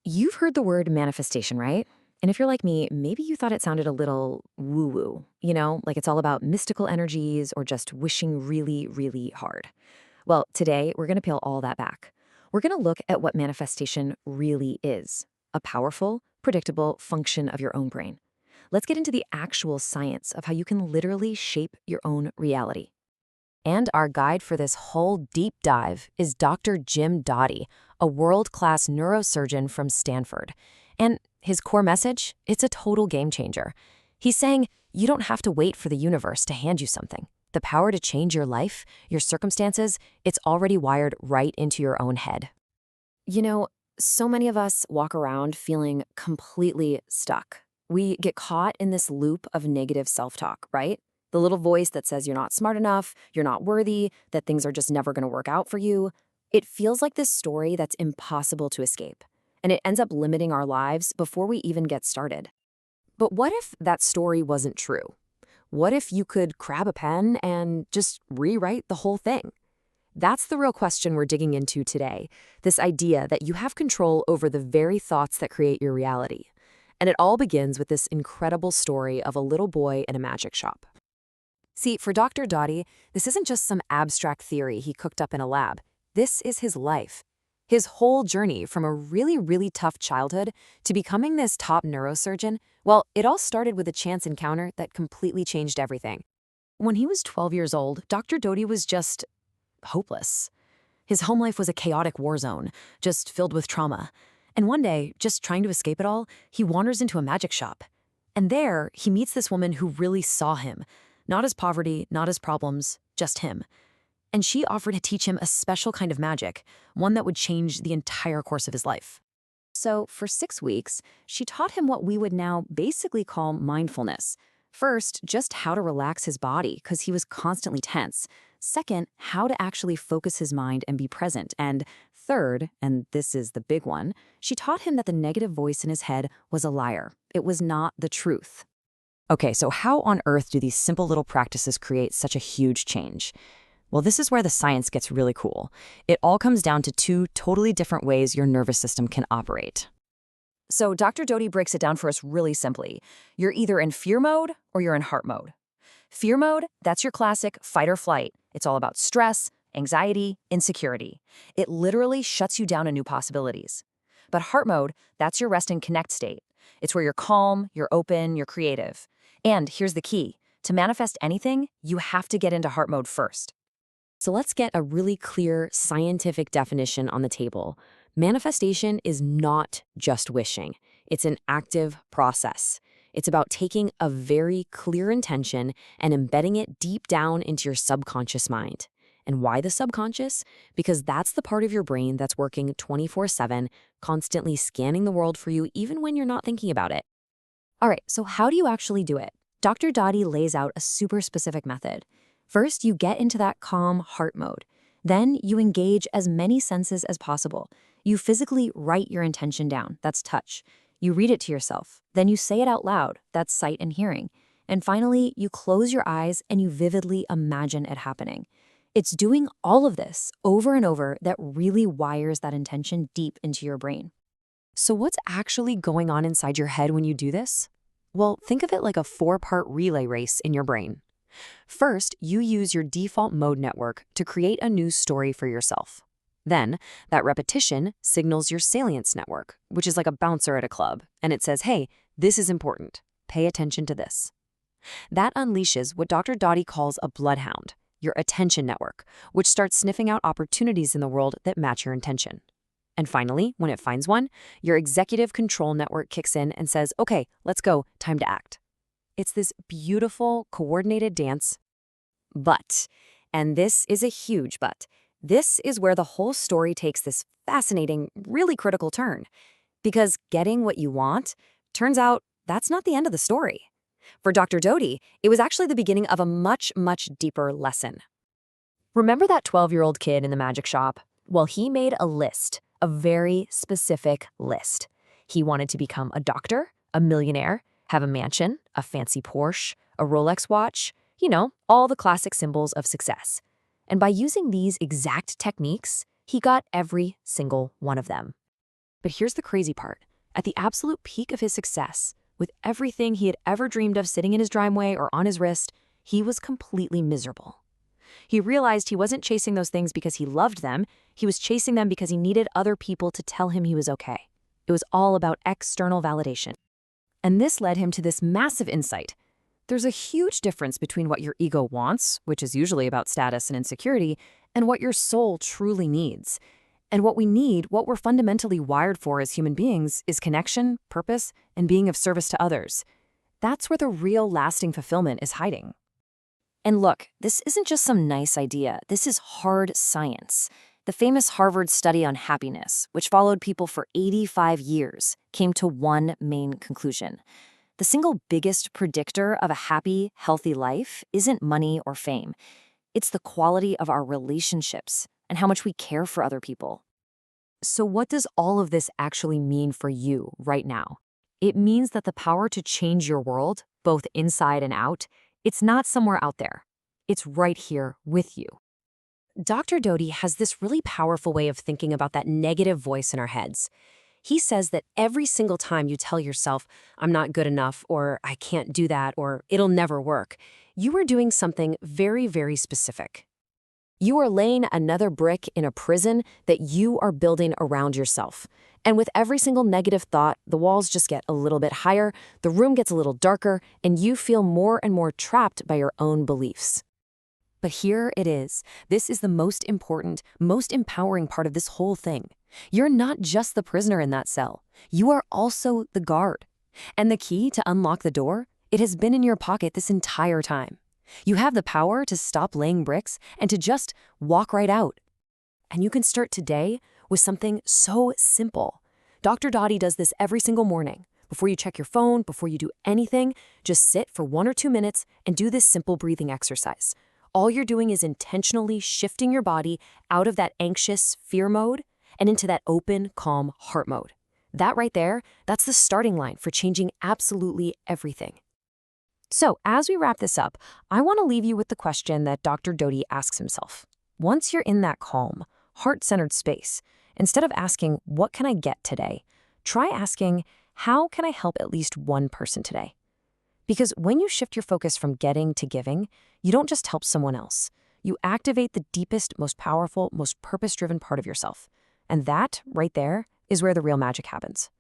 You've heard the word manifestation, right? And if you're like me, maybe you thought it sounded a little woo woo, like it's all about mystical energies or just wishing really, really hard. Well, today we're going to peel all that back. We're going to look at what manifestation really is, a powerful, predictable function of your own brain. Let's get into the actual science of how you can literally shape your own reality. And our guide for this whole deep dive is Dr. Jim Dotty, a world-class neurosurgeon from Stanford. And his core message? It's a total game changer. He's saying you don't have to wait for the universe to hand you something. The power to change your life, your circumstances, it's already wired right into your own head. You know, so many of us walk around feeling completely stuck. We get caught in this loop of negative self-talk, right? The little voice that says you're not smart enough, you're not worthy, that things are just never going to work out for you. It feels like this story that's impossible to escape, and it ends up limiting our lives before we even get started. But what if that story wasn't true? What if you could grab a pen and just rewrite the whole thing? That's the real question we're digging into today, this idea that you have control over the very thoughts that create your reality. And it all begins with this incredible story of a little boy in a magic shop. See, for Dr. Dotty, this isn't just some abstract theory he cooked up in a lab. This is his life. His whole journey from a really, really tough childhood to becoming this top neurosurgeon, well, it all started with a chance encounter that completely changed everything. When he was 12 years old, Dr. Dotty was just hopeless. His home life was a chaotic war zone, just filled with trauma. And one day, just trying to escape it all, he wanders into a magic shop. And there, he meets this woman who really saw him. Not his poverty, not his problems, just him. And she offered to teach him a special kind of magic, one that would change the entire course of his life. So for 6 weeks, she taught him what we would now basically call mindfulness. First, just how to relax his body because he was constantly tense. Second, how to actually focus his mind and be present. And third, and this is the big one, she taught him that the negative voice in his head was a liar. It was not the truth. Okay, so how on earth do these simple little practices create such a huge change? Well, this is where the science gets really cool. It all comes down to 2 totally different ways your nervous system can operate. So Dr. Dotty breaks it down for us really simply. You're either in fear mode or you're in heart mode. Fear mode, that's your classic fight or flight. It's all about stress, anxiety, insecurity. It literally shuts you down to new possibilities. But heart mode, that's your rest and connect state. It's where you're calm, you're open, you're creative. And here's the key. To manifest anything, you have to get into heart mode first. So let's get a really clear scientific definition on the table. Manifestation is not just wishing. It's an active process. It's about taking a very clear intention and embedding it deep down into your subconscious mind. And why the subconscious? Because that's the part of your brain that's working 24/7, constantly scanning the world for you even when you're not thinking about it. All right, so how do you actually do it? Dr. Dotty lays out a super specific method. First, you get into that calm heart mode. Then you engage as many senses as possible. You physically write your intention down, that's touch. You read it to yourself. Then you say it out loud, that's sight and hearing. And finally, you close your eyes and you vividly imagine it happening. It's doing all of this over and over that really wires that intention deep into your brain. So what's actually going on inside your head when you do this? Well, think of it like a 4-part relay race in your brain. First, you use your default mode network to create a new story for yourself. Then, that repetition signals your salience network, which is like a bouncer at a club, and it says, hey, this is important. Pay attention to this. That unleashes what Dr. Dotty calls a bloodhound, your attention network, which starts sniffing out opportunities in the world that match your intention. And finally, when it finds one, your executive control network kicks in and says, okay, let's go, time to act. It's this beautiful, coordinated dance. But, and this is a huge but, this is where the whole story takes this fascinating, really critical turn. Because getting what you want, turns out that's not the end of the story. For Dr. Dotty, it was actually the beginning of a much, much deeper lesson. Remember that 12-year-old kid in the magic shop? Well, he made a list, a very specific list. He wanted to become a doctor, a millionaire, have a mansion, a fancy Porsche, a Rolex watch, all the classic symbols of success. And by using these exact techniques, he got every single one of them. But here's the crazy part. At the absolute peak of his success, with everything he had ever dreamed of sitting in his driveway or on his wrist, he was completely miserable. He realized he wasn't chasing those things because he loved them. He was chasing them because he needed other people to tell him he was okay. It was all about external validation. And this led him to this massive insight. There's a huge difference between what your ego wants, which is usually about status and insecurity, and what your soul truly needs. And what we need, what we're fundamentally wired for as human beings, is connection, purpose, and being of service to others. That's where the real lasting fulfillment is hiding. And look, this isn't just some nice idea. This is hard science. The famous Harvard study on happiness, which followed people for 85 years, came to one main conclusion. The single biggest predictor of a happy, healthy life isn't money or fame. It's the quality of our relationships and how much we care for other people. So what does all of this actually mean for you right now? It means that the power to change your world, both inside and out, it's not somewhere out there. It's right here with you. Dr. Doty has this really powerful way of thinking about that negative voice in our heads. He says that every single time you tell yourself, I'm not good enough, or I can't do that, or it'll never work, you are doing something very, very specific. You are laying another brick in a prison that you are building around yourself. And with every single negative thought, the walls just get a little bit higher, the room gets a little darker, and you feel more and more trapped by your own beliefs. But here it is. This is the most important, most empowering part of this whole thing. You're not just the prisoner in that cell. You are also the guard. And the key to unlock the door, it has been in your pocket this entire time. You have the power to stop laying bricks and to just walk right out. And you can start today with something so simple. Dr. Doty does this every single morning. Before you check your phone, before you do anything, just sit for 1 or 2 minutes and do this simple breathing exercise. All you're doing is intentionally shifting your body out of that anxious fear mode and into that open, calm heart mode. That right there, that's the starting line for changing absolutely everything. So as we wrap this up, I want to leave you with the question that Dr. Doty asks himself. Once you're in that calm, heart-centered space, instead of asking, what can I get today? Try asking, how can I help at least one person today? Because when you shift your focus from getting to giving, you don't just help someone else. You activate the deepest, most powerful, most purpose-driven part of yourself. And that, right there, is where the real magic happens.